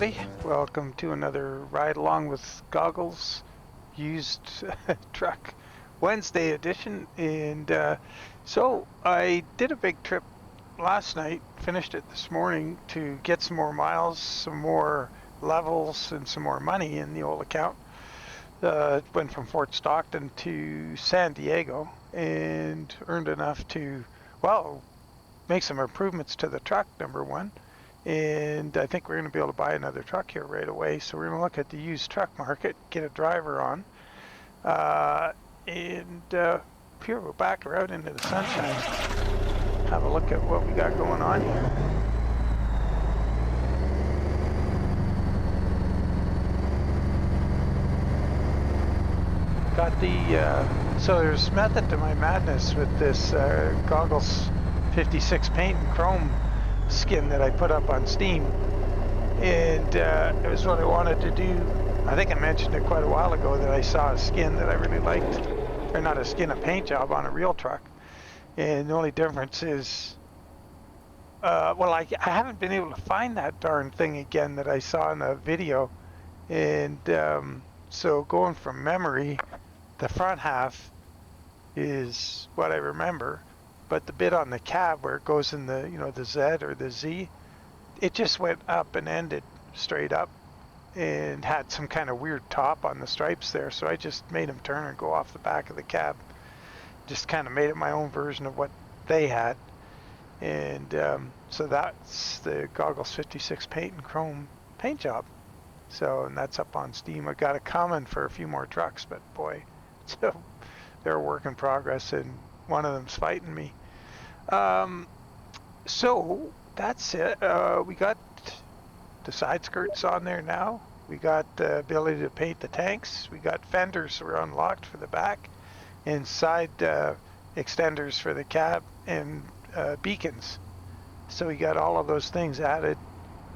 everybody. Welcome to another ride along with Goggles used truck Wednesday edition. And so I did a big trip last night, finished it this morning to get some more miles, some more levels, and some more money in the old account. Went from Fort Stockton to San Diego and earned enough to, well, make some improvements to the truck, number one. And I think we're going to be able to buy another truck here right away. So we're going to look at the used truck market, get a driver on. And here we're back out into the sunshine. Have a look at what we got going on here. Got the, so there's method to my madness with this Goggles 56 paint and chrome skin that I put up on Steam, and it was what I wanted to do. I think I mentioned it quite a while ago that I saw a skin that I really liked, or not a skin, a paint job on a real truck, and the only difference is well, I haven't been able to find that darn thing again that I saw in the video, and so going from memory, the front half is what I remember. But the bit on the cab where it goes in the, the Z or the Z, it just went up and ended straight up and had some kind of weird top on the stripes there. So I just made them turn and go off the back of the cab. Just kind of made it my own version of what they had. And so that's the Goggles 56 paint and chrome paint job. So, and that's up on Steam. I got it coming for a few more trucks, but boy, so they're a work in progress, and one of them's fighting me. So that's it. We got the side skirts on there now. We got the ability to paint the tanks. We got fenders that were unlocked for the back, and side extenders for the cab, and beacons. So we got all of those things added.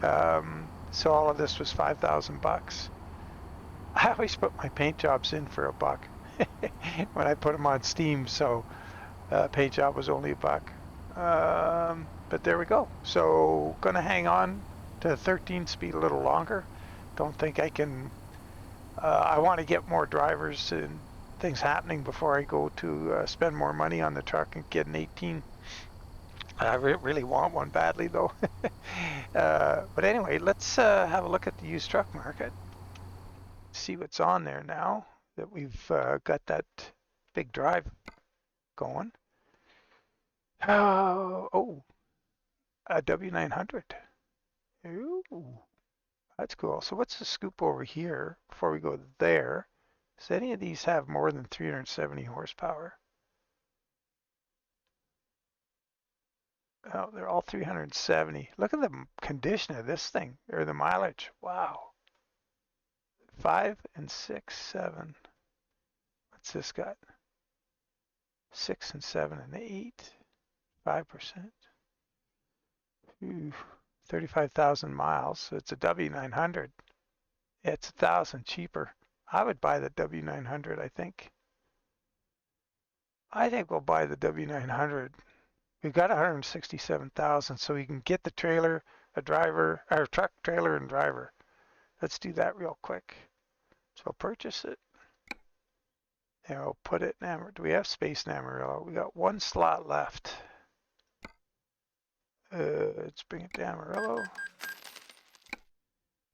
So all of this was $5,000. I always put my paint jobs in for $1 when I put them on Steam. So paint job was only $1. But there we go. So gonna hang on to 13 speed a little longer. Don't think I can. I want to get more drivers and things happening before I go to spend more money on the truck and get an 18. I really want one badly though. But anyway, let's have a look at the used truck market. See what's on there now that we've got that big drive going. Oh, a W900. Ooh, that's cool. So what's the scoop over here before we go there? Does any of these have more than 370 horsepower? Oh, they're all 370. Look at the condition of this thing, or the mileage. Wow. 5 and 6, 7. What's this got? 6 and 7 and 8. 5%. Ooh, 35,000 miles. So it's a W900. It's 1,000 cheaper. I would buy the W900, I think. I think we'll buy the W900. We've got 167,000, so we can get the trailer, a driver, or truck, trailer, and driver. Let's do that real quick. So I'll purchase it. And we'll put it in Amarillo. Do we have space in Amarillo? We got one slot left. Let's bring it to Amarillo.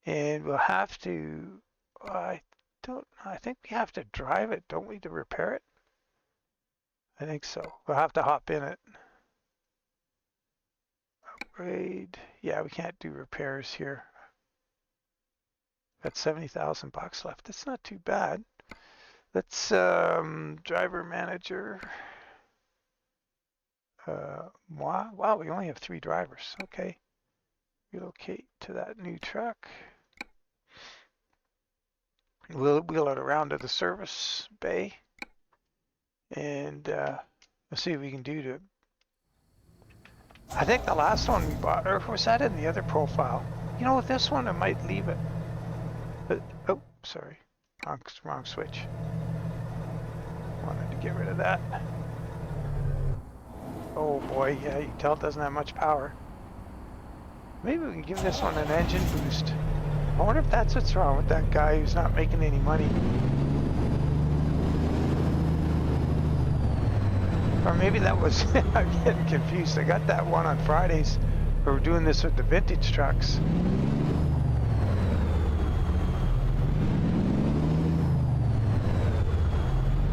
And we'll have to, I think we have to drive it, don't we, to repair it? I think so. We'll have to hop in it. Upgrade. Yeah, we can't do repairs here. Got $70,000 left. That's not too bad. Let's driver manager. Wow, we only have 3 drivers. Okay. Relocate to that new truck. We'll wheel it around to the service bay, and we'll see what we can do to. I think the last one we bought, or was that in the other profile? You know, with this one, I might leave it. But, oh, sorry, wrong switch. Wanted to get rid of that. Oh boy, yeah, you can tell it doesn't have much power. Maybe we can give this one an engine boost. I wonder if that's what's wrong with that guy who's not making any money. Or maybe that was, I'm getting confused. I got that one on Fridays. We were doing this with the vintage trucks.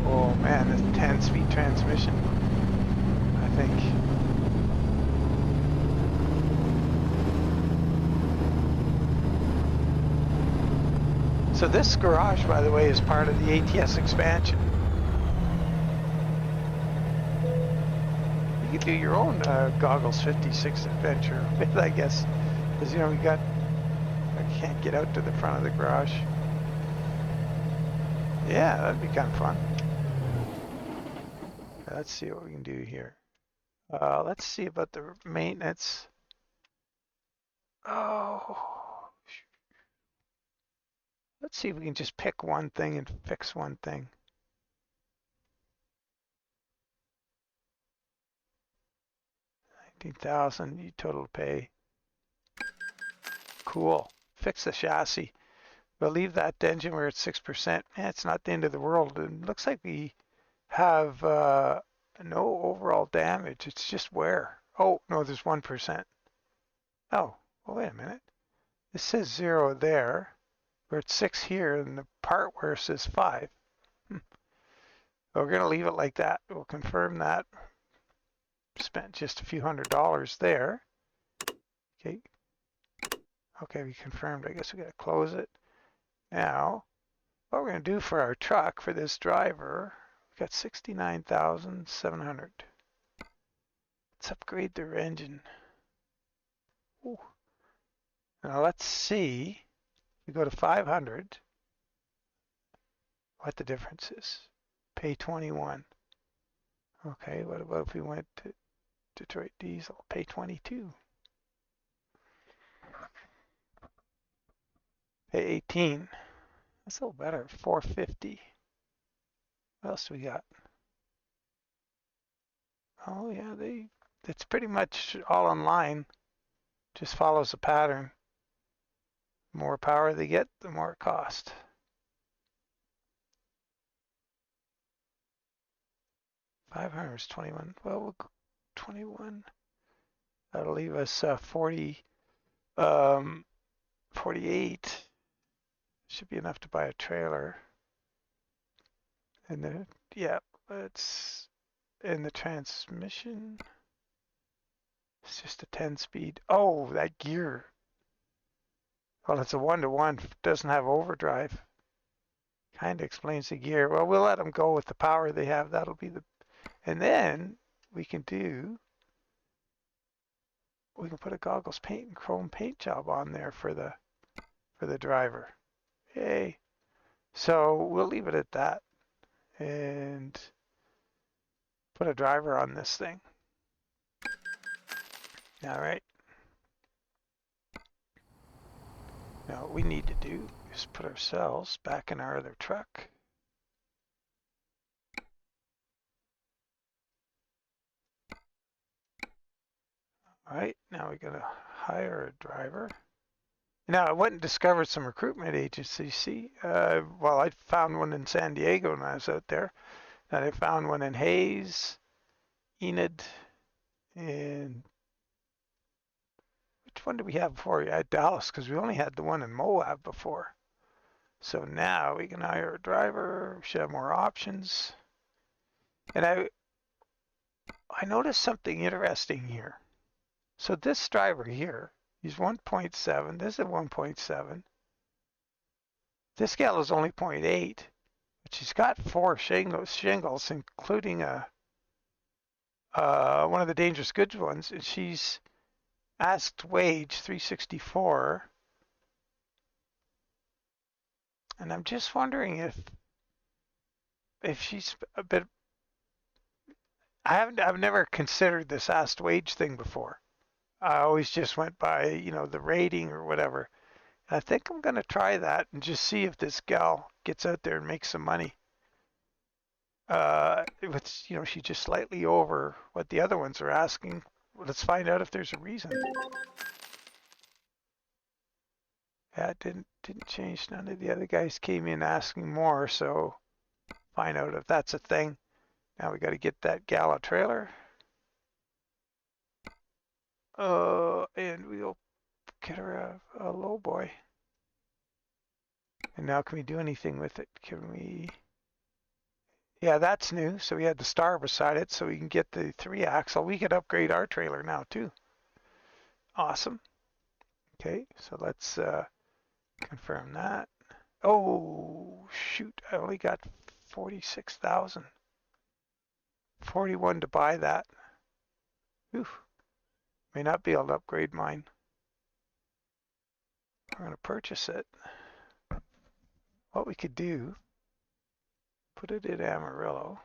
Oh man, this 10-speed transmission, I think. So this garage, by the way, is part of the ATS Expansion. You can do your own Goggles 56 adventure with, I guess, because, you know, I can't get out to the front of the garage. Yeah, that'd be kind of fun. Let's see what we can do here. Let's see about the maintenance. Oh, let's see if we can just pick one thing and fix one thing. $19,000 you total pay. Cool. Fix the chassis. We'll leave that engine where it's 6%. It's not the end of the world. It looks like we have no overall damage. It's just wear. Oh, no, there's 1%. Oh, well, wait a minute. This says 0 there. We're at 6 here, and the part where it says 5. We're going to leave it like that. We'll confirm that. Spent just a few $100s there. Okay. Okay, we confirmed. I guess we got to close it. Now, what we're going to do for our truck, for this driver, we got 69,700. Let's upgrade their engine. Ooh. Now let's see. We go to 500. What the difference is. Pay 21. Okay, what about if we went to Detroit Diesel? Pay 22. Pay 18. That's a little better. 450. What else do we got? Oh yeah, it's pretty much all online. Just follows a pattern. The more power they get, the more it costs. $500 is 21. Well, we'll go 21. That'll leave us 48. Should be enough to buy a trailer. And then, yeah, it's in the transmission. It's just a 10-speed. Oh, that gear. Well, it's a 1-to-1. Doesn't have overdrive. Kind of explains the gear. Well, we'll let them go with the power they have. That'll be the... And then we can put a Goggles paint and chrome paint job on there for the driver. Yay. So we'll leave it at that and put a driver on this thing. All right. Now what we need to do is put ourselves back in our other truck. All right, now we gotta hire a driver. Now I went and discovered some recruitment agencies. See, well, I found one in San Diego when I was out there. And I found one in Hayes, Enid, and which one did we have before? At Dallas, because we only had the one in Moab before. So now we can hire a driver. We should have more options. And I noticed something interesting here. So this driver here, he's 1.7. This is 1.7. This gal is only 0.8, but she's got 4 shingles, including one of the dangerous goods ones, and she's asked wage 364. And I'm just wondering if she's a bit. I've never considered this asked wage thing before. I always just went by, you know, the rating or whatever. And I think I'm going to try that and just see if this gal gets out there and makes some money. It's, you know, she's just slightly over what the other ones are asking. Let's find out if there's a reason. Yeah, it didn't change. None of the other guys came in asking more, so find out if that's a thing. Now we got to get that gala trailer. And we'll get her a low boy. And now can we do anything with it? Can we? Yeah, that's new. So we had the star beside it, so we can get the 3-axle. We could upgrade our trailer now too. Awesome. Okay, so let's confirm that. Oh, shoot. I only got 46,000. 41 to buy that. Oof. May not be able to upgrade mine. We're going to purchase it. What we could do, put it in Amarillo.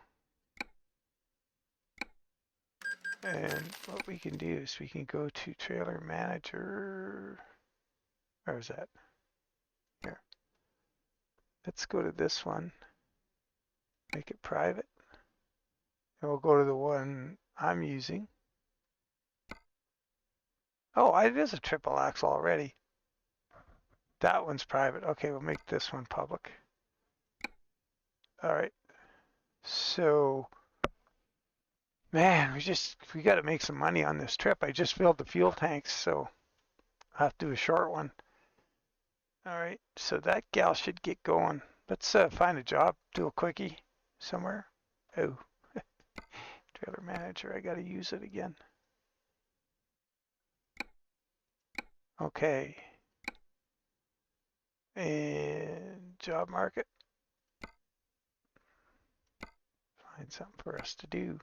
And what we can do is we can go to trailer manager. Where is that? Here. Let's go to this one. Make it private. And we'll go to the one I'm using. Oh, it is a triple axle already. That one's private. Okay, we'll make this one public. All right. So, man, we got to make some money on this trip. I just filled the fuel tanks, so I'll have to do a short one. All right, so that gal should get going. Let's find a job, do a quickie somewhere. Oh, trailer manager, I got to use it again. Okay. And job market. Find something for us to do.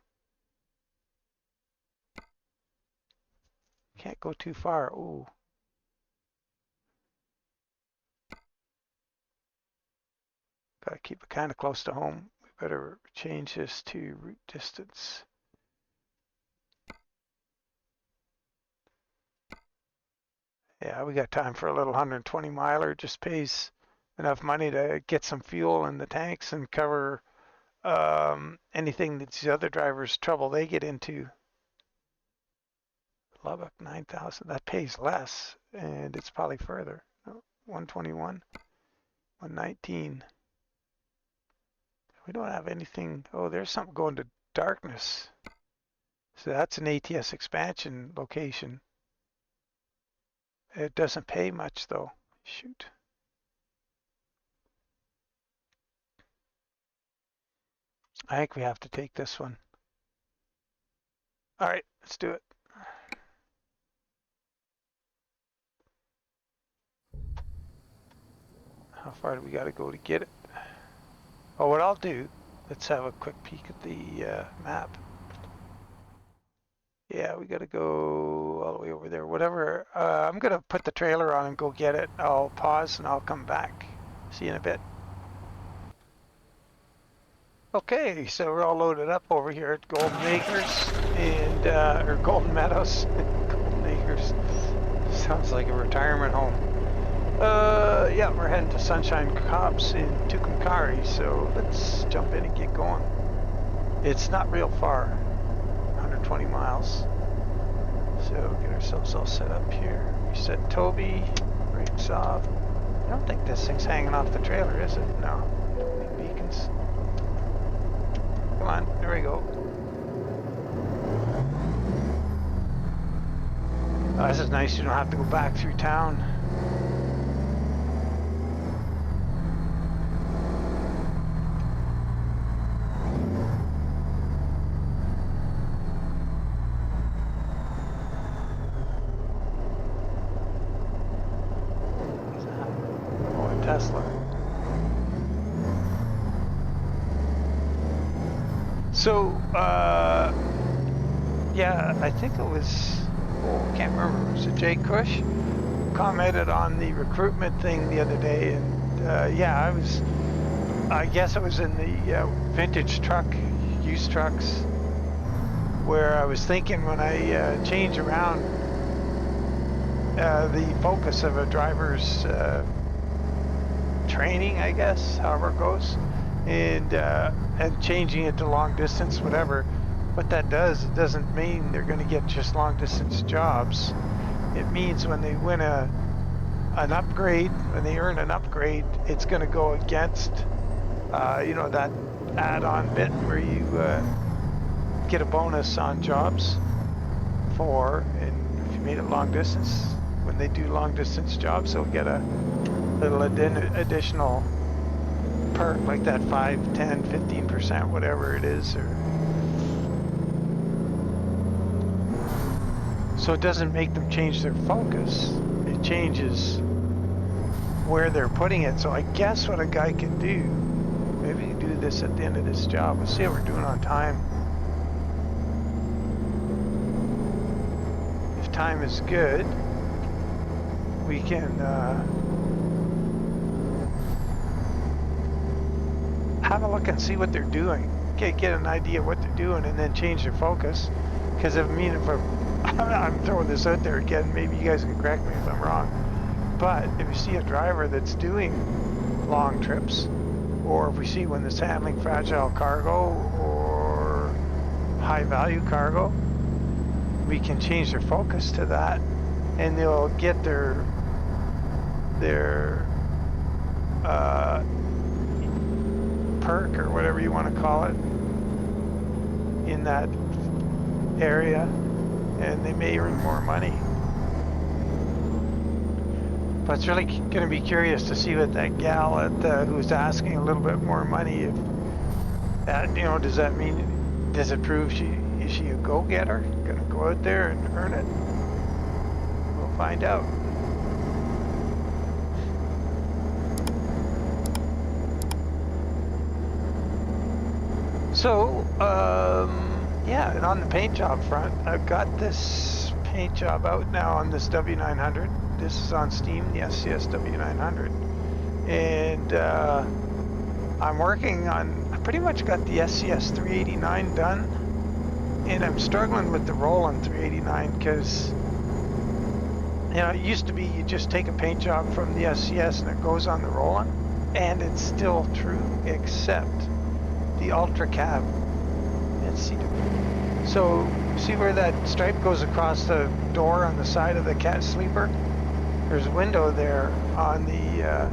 Can't go too far. Ooh. Gotta keep it kind of close to home. We better change this to route distance. Yeah, we got time for a little 120 miler. Just pays enough money to get some fuel in the tanks and cover anything that the other drivers trouble they get into. Lubbock 9,000. That pays less, and it's probably further. 121, 119. We don't have anything. Oh, there's something going to darkness. So that's an ATS expansion location. It doesn't pay much though. Shoot. I think we have to take this one. All right, let's do it. How far do we got to go to get it? Oh, what I'll do, let's have a quick peek at the map. Yeah, we got to go all the way over there. Whatever. I'm going to put the trailer on and go get it. I'll pause and I'll come back. See you in a bit. Okay, so we're all loaded up over here at Golden Acres and or Golden Meadows. Golden Acres sounds like a retirement home. Yeah, we're heading to Sunshine Cops in Tucumcari, so let's jump in and get going. It's not real far, 120 miles. So get ourselves all set up here. Reset Toby, brakes off. I don't think this thing's hanging off the trailer, is it? No, only beacons. Come on, there we go. Oh, this is nice, you don't have to go back through town. So, yeah, I think it was, I can't remember, was it Jay Cush? Commented on the recruitment thing the other day, and yeah, I guess I was in the vintage truck, used trucks, where I was thinking when I change around the focus of a driver's training, I guess, however it goes, and changing it to long distance, whatever, what that does, it doesn't mean they're going to get just long distance jobs. It means when they win a an upgrade, when they earn an upgrade, it's going to go against, you know, that add-on bit where you get a bonus on jobs for, and if you made it long distance, when they do long distance jobs, they'll get a little additional perk like that 5, 10, 15%, whatever it is. Or so it doesn't make them change their focus. It changes where they're putting it. So I guess what a guy can do, maybe you do this at the end of this job. We'll see how we're doing on time. If time is good, we can have a look and see what they're doing. Get an idea of what they're doing and then change their focus. Because I mean, if I'm throwing this out there again, maybe you guys can correct me if I'm wrong. But if you see a driver that's doing long trips, or if we see one that's handling fragile cargo or high value cargo, we can change their focus to that, and they'll get their perk or whatever you want to call it in that area, and they may earn more money. But it's really going to be curious to see what that gal at who's asking a little bit more money, if that, you know, does that mean, does it prove is she a go-getter, going to go out there and earn it? We'll find out. So, yeah, and on the paint job front, I've got this paint job out now on this W900. This is on Steam, the SCS W900. And I'm working on, I pretty much got the SCS 389 done. And I'm struggling with the Roland 389 because, you know, it used to be you just take a paint job from the SCS and it goes on the Roland. And it's still true, except the Ultra Cab. Let's see. So see where that stripe goes across the door on the side of the cat sleeper? There's a window there on the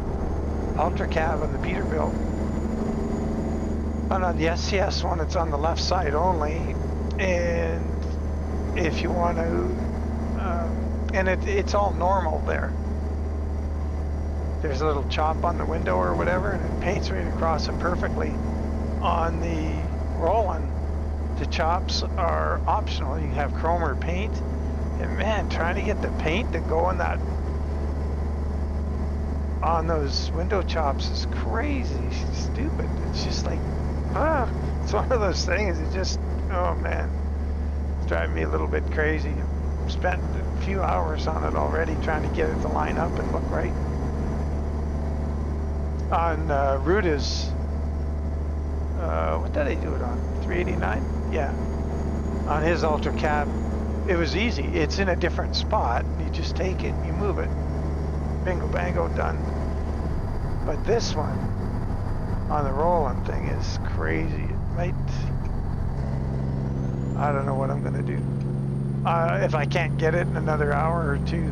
Ultra Cab on the Peterbilt. And on the SCS one, it's on the left side only. And if you want to, and it's all normal there. There's a little chop on the window or whatever, and it paints right across it perfectly. On the Roland, the chops are optional. You can have chrome or paint, and man, trying to get the paint to go on that, on those window chops is crazy, stupid. It's just like, it's one of those things. It just, oh man, it's driving me a little bit crazy. I've spent a few hours on it already trying to get it to line up and look right. On Ruta's, what did I do it on? 389? Yeah. On his Ultra Cab, it was easy. It's in a different spot. You just take it, you move it. Bingo, bango, done. But this one, on the Roland thing, is crazy. It might, I don't know what I'm going to do. If I can't get it in another hour or two,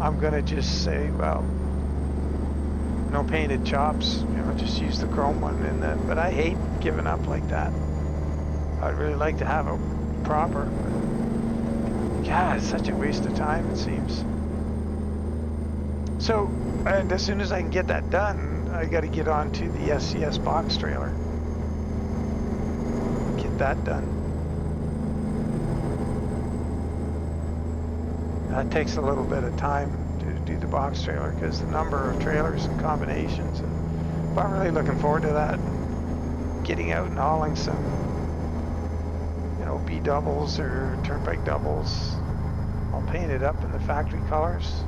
I'm going to just say, well, no painted chops, you know, just use the chrome one in that. But I hate giving up like that. I'd really like to have it proper. But God, it's such a waste of time, it seems. So, and as soon as I can get that done, I got to get onto the SCS box trailer. Get that done. That takes a little bit of time to do the box trailer because the number of trailers and combinations. And I'm really looking forward to that. Getting out and hauling some, you know, B doubles or turnpike doubles. I'll paint it up in the factory colors.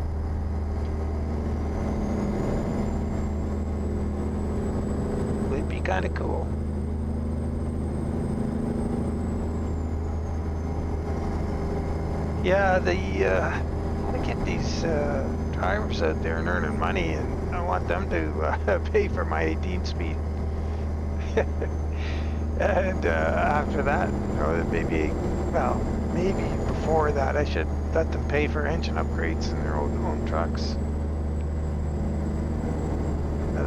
Would be kind of cool. Yeah, I get these drivers out there and earning money, and I want them to pay for my 18 speed. And after that, or maybe, well, maybe before that, I should let them pay for engine upgrades in their own trucks.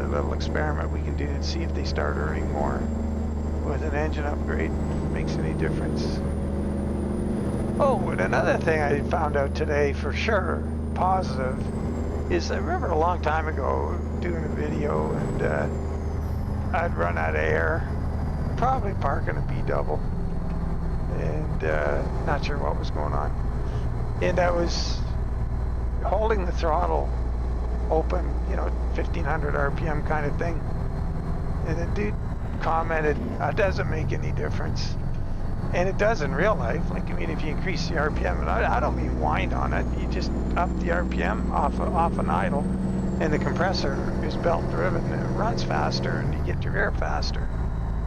little experiment we can do and see if they start earning more with an engine upgrade, if it makes any difference. Oh, and another thing I found out today for sure, positive, is I remember a long time ago doing a video and I'd run out of air, probably parking a B-double, and not sure what was going on. And I was holding the throttle open, you know, 1500 RPM kind of thing. And the dude commented, it doesn't make any difference. And it does in real life. Like, I mean, if you increase the RPM, and I don't mean wind on it, you just up the RPM off an idle, and the compressor is belt driven, and it runs faster, and you get your air faster.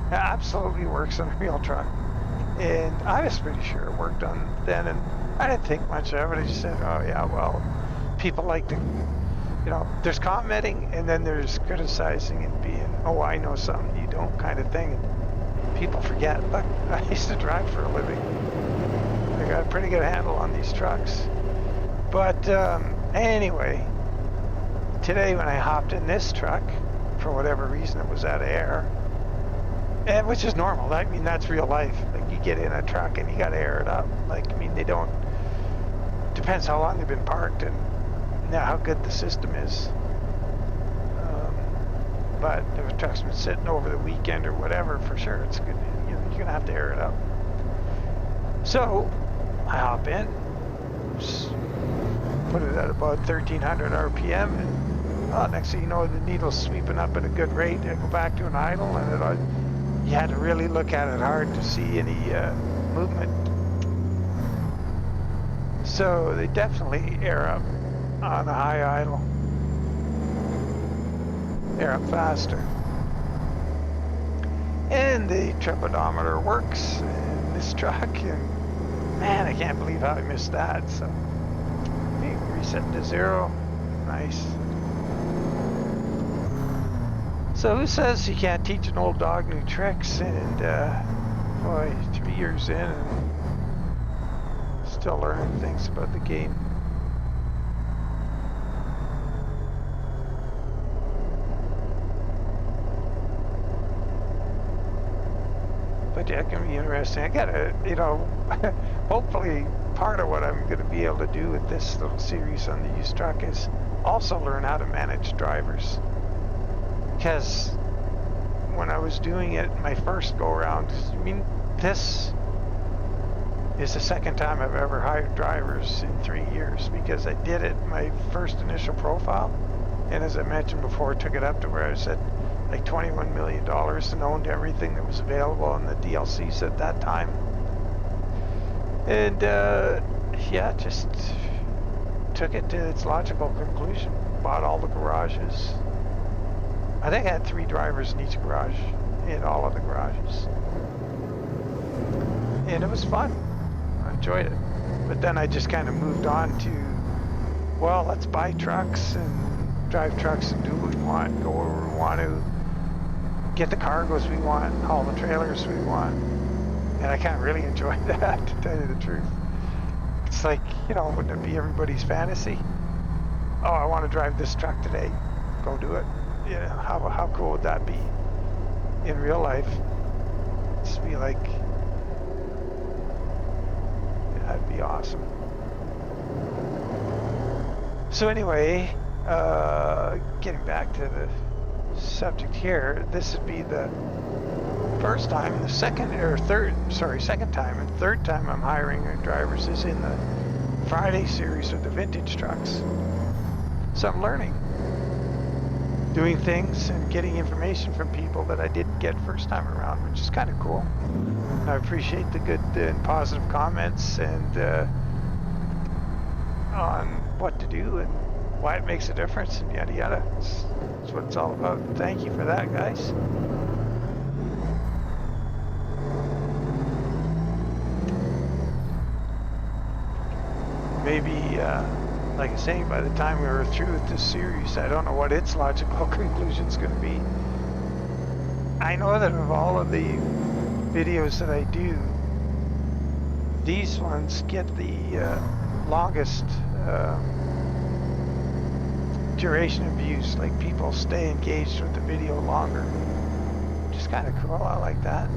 It absolutely works on a real truck. And I was pretty sure it worked on then, and I didn't think much of it. I just said, oh yeah, well, people like to, you know, there's commenting, and then there's criticizing and being, oh, I know something you don't kind of thing. People forget, look, I used to drive for a living. I got a pretty good handle on these trucks. But anyway, today when I hopped in this truck, for whatever reason it was out of air, and which is normal. I mean, that's real life. Like, you get in a truck and you got to air it up. Like, I mean, they don't, depends how long they've been parked and how good the system is. But if a truck's been sitting over the weekend or whatever, for sure, it's good. You know, you're gonna have to air it up. So I hop in, put it at about 1300 RPM, and next thing you know, the needle's sweeping up at a good rate. I go back to an idle, and you had to really look at it hard to see any movement. So they definitely air up on a high idle. Air up faster. And the tripodometer works in this truck, and man, I can't believe how I missed that. So reset to 0. Nice. So who says you can't teach an old dog new tricks? And boy, 3 years in and still learning things about the game. But yeah, it can be interesting. I gotta, you know, hopefully part of what I'm gonna be able to do with this little series on the used truck is also learn how to manage drivers. Because when I was doing it my first go around, I mean, this is the second time I've ever hired drivers in 3 years, because I did it my first initial profile, and as I mentioned before, took it up to where I was at like $21 million and owned everything that was available on the DLCs at that time. And yeah, just took it to its logical conclusion. Bought all the garages. I think I had 3 drivers in each garage, in all of the garages. And it was fun. I enjoyed it. But then I just kind of moved on to, well, let's buy trucks and drive trucks and do what we want, go where we want to, get the cargoes we want, haul the trailers we want. And I can't really enjoy that, to tell you the truth. It's like, you know, wouldn't it be everybody's fantasy? Oh, I want to drive this truck today. Go do it. You know, how cool would that be in real life? Just be like, yeah, that'd be awesome. So anyway, getting back to the subject here, this would be the first time, the second time and third time I'm hiring drivers is in the Friday series with the vintage trucks. So I'm learning, doing things and getting information from people that I didn't get first time around, which is kind of cool. And I appreciate the good and positive comments and on what to do and why it makes a difference and yada yada. That's what it's all about. Thank you for that, guys. Maybe, like I say, by the time we were through with this series, I don't know what its logical conclusion is going to be. I know that of all of the videos that I do, these ones get the longest duration of use, like people stay engaged with the video longer. Just kind of cool. I like that.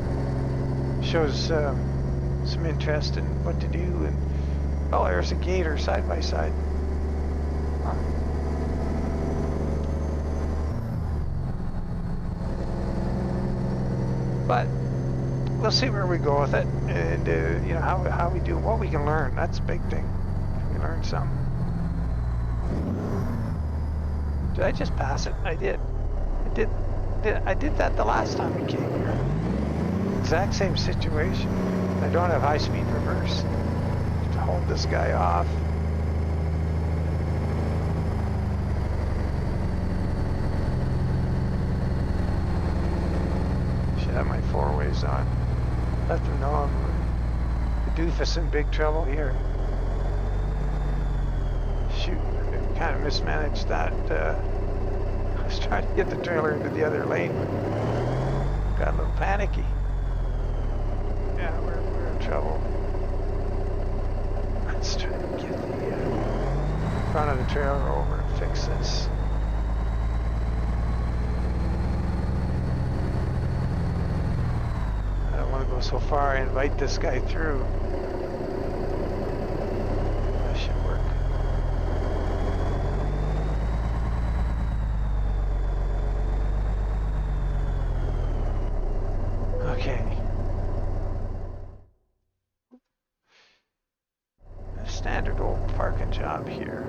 Shows some interest in what to do. And oh, there's a gator side by side. Huh. But we'll see where we go with it, and you know, how we do, what we can learn. That's a big thing. We learn something. Did I just pass it? I did. I did that the last time we came here. Exact same situation. I don't have high-speed reverse to hold this guy off. Should have my four-ways on. Let them know I'm the doofus in big trouble here. Shoot, I kind of mismanaged that. I was trying to get the trailer into the other lane. Got a little panicky. Yeah, we're in trouble. Let's try to get the front of the trailer over and fix this. I don't want to go so far. I invite this guy through. That should work. Okay. A standard old parking job here.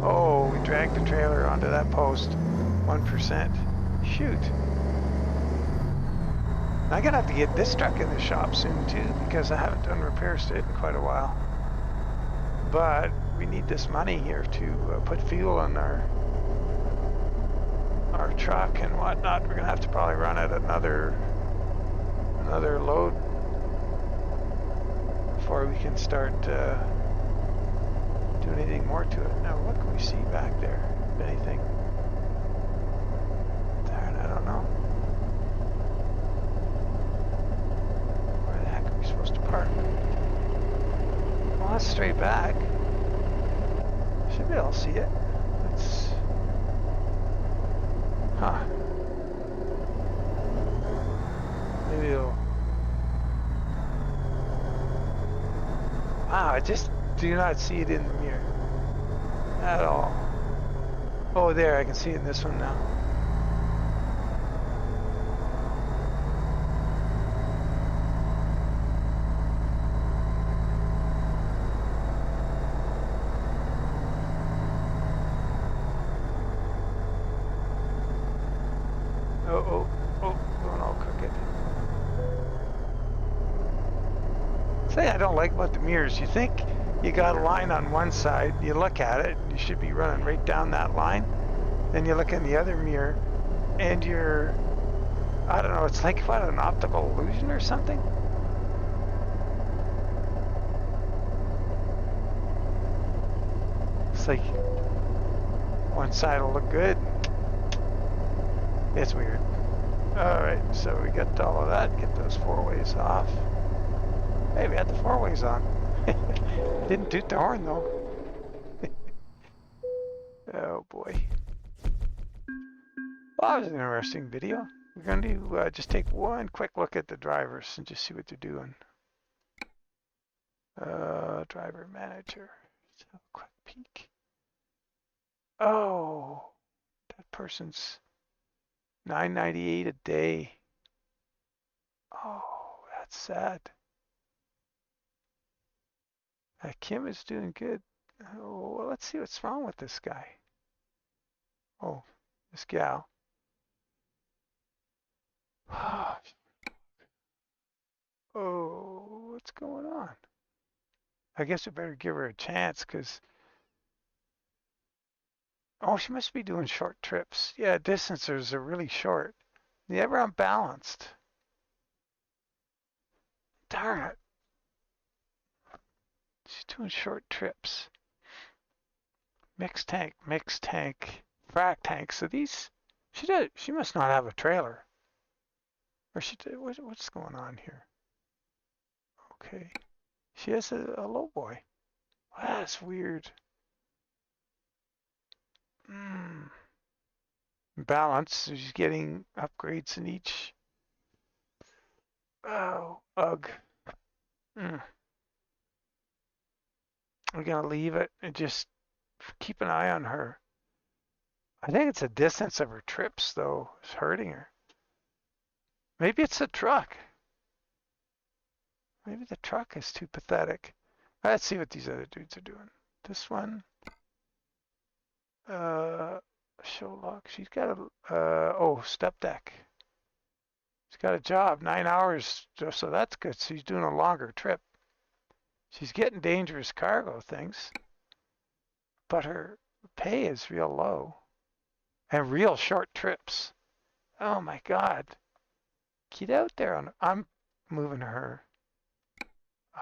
Oh, we dragged the trailer onto that post. 1%. Shoot. I'm gonna have to get this truck in the shop soon too, because I haven't done repairs to it in quite a while. But we need this money here to put fuel in our truck and whatnot. We're gonna have to probably run it another load before we can start doing anything more to it. Now, what can we see back there? If anything? Darn, I don't know. Where the heck are we supposed to park? Well, that's straight back. Should be able to see it. Let's... Huh. Maybe it'll... Wow, I just do not see it in the mirror. At all. Oh, there, I can see it in this one now. Going all crooked. Say I don't like about the mirrors. You think you got a line on one side, you look at it, you should be running right down that line. Then you look in the other mirror, and you're, I don't know, it's like what, an optical illusion or something? It's like one side will look good. It's weird. Alright, so we got all of that. Get those four-ways off. Hey, we had the four-ways on. Didn't toot the horn, though. Oh, boy. Well, that was an interesting video. We're going to just take one quick look at the drivers and just see what they're doing. Driver manager. Let's have a quick peek. Oh, that person's $9.98 a day. Oh, that's sad. Kim is doing good. Oh, well, let's see what's wrong with this guy. Oh, this gal. Oh, what's going on? I guess I better give her a chance, because... Oh, she must be doing short trips. Yeah, distances are really short. Never unbalanced. Darn it. She's doing short trips. Mixed tank, frac tank. So these, she must not have a trailer. Or she did, what's going on here? Okay. She has a low boy. That's weird. Balance. She's getting upgrades in each. Oh, ugh. We're gonna leave it and just keep an eye on her. I think it's the distance of her trips, though, is hurting her. Maybe it's the truck. Maybe the truck is too pathetic. Let's see what these other dudes are doing. This one, show lock. She's got a step deck. She's got a job, 9 hours, so that's good. She's doing a longer trip. She's getting dangerous cargo things, but her pay is real low and real short trips. Oh my God. Get out there. I'm moving her.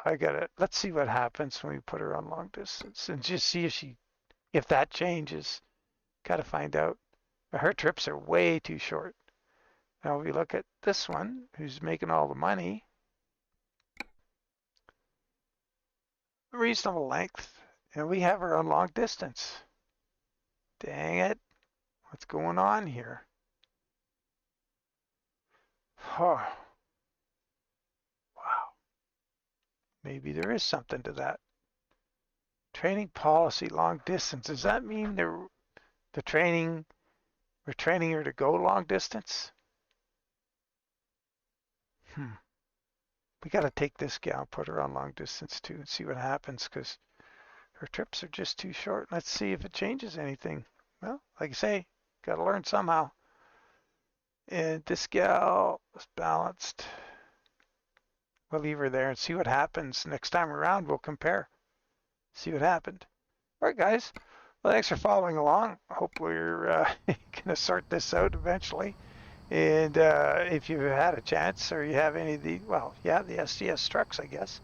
I got it. Let's see what happens when we put her on long distance and just see if that changes. Got to find out. Her trips are way too short. Now we look at this one who's making all the money. Reasonable length. And we have her on long distance. Dang it. What's going on here? Oh. Wow. Maybe there is something to that. Training policy, long distance. Does that mean we're training her to go long distance? We got to take this gal and put her on long distance too and see what happens because her trips are just too short. Let's see if it changes anything. Well, like I say, got to learn somehow. And this gal is balanced. We'll leave her there and see what happens. Next time around, we'll compare. See what happened. All right, guys. Well, thanks for following along. I hope we're going to sort this out eventually. And if you've had a chance or you have any of the, the STS trucks, I guess,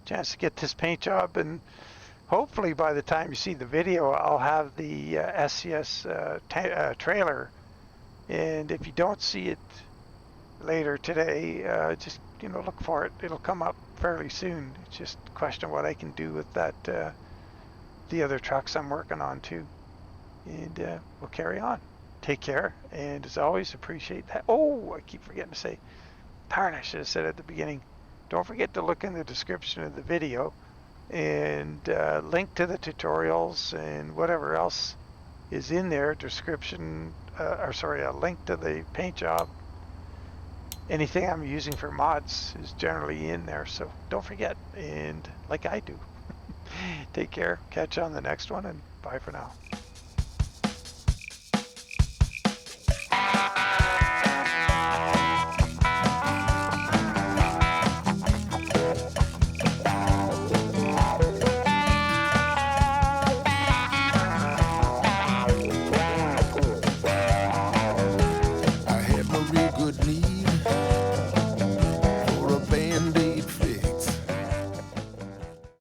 chance to get this paint job. And hopefully by the time you see the video, I'll have the SCS trailer. And if you don't see it later today, just look for it. It'll come up fairly soon. It's just a question of what I can do with that, the other trucks I'm working on too. And we'll carry on. Take care, and as always, appreciate that. Oh, I keep forgetting to say, darn, I should have said at the beginning, don't forget to look in the description of the video and link to the tutorials and whatever else is in there, a link to the paint job. Anything I'm using for mods is generally in there, so don't forget, and like I do. Take care, catch you on the next one, and bye for now.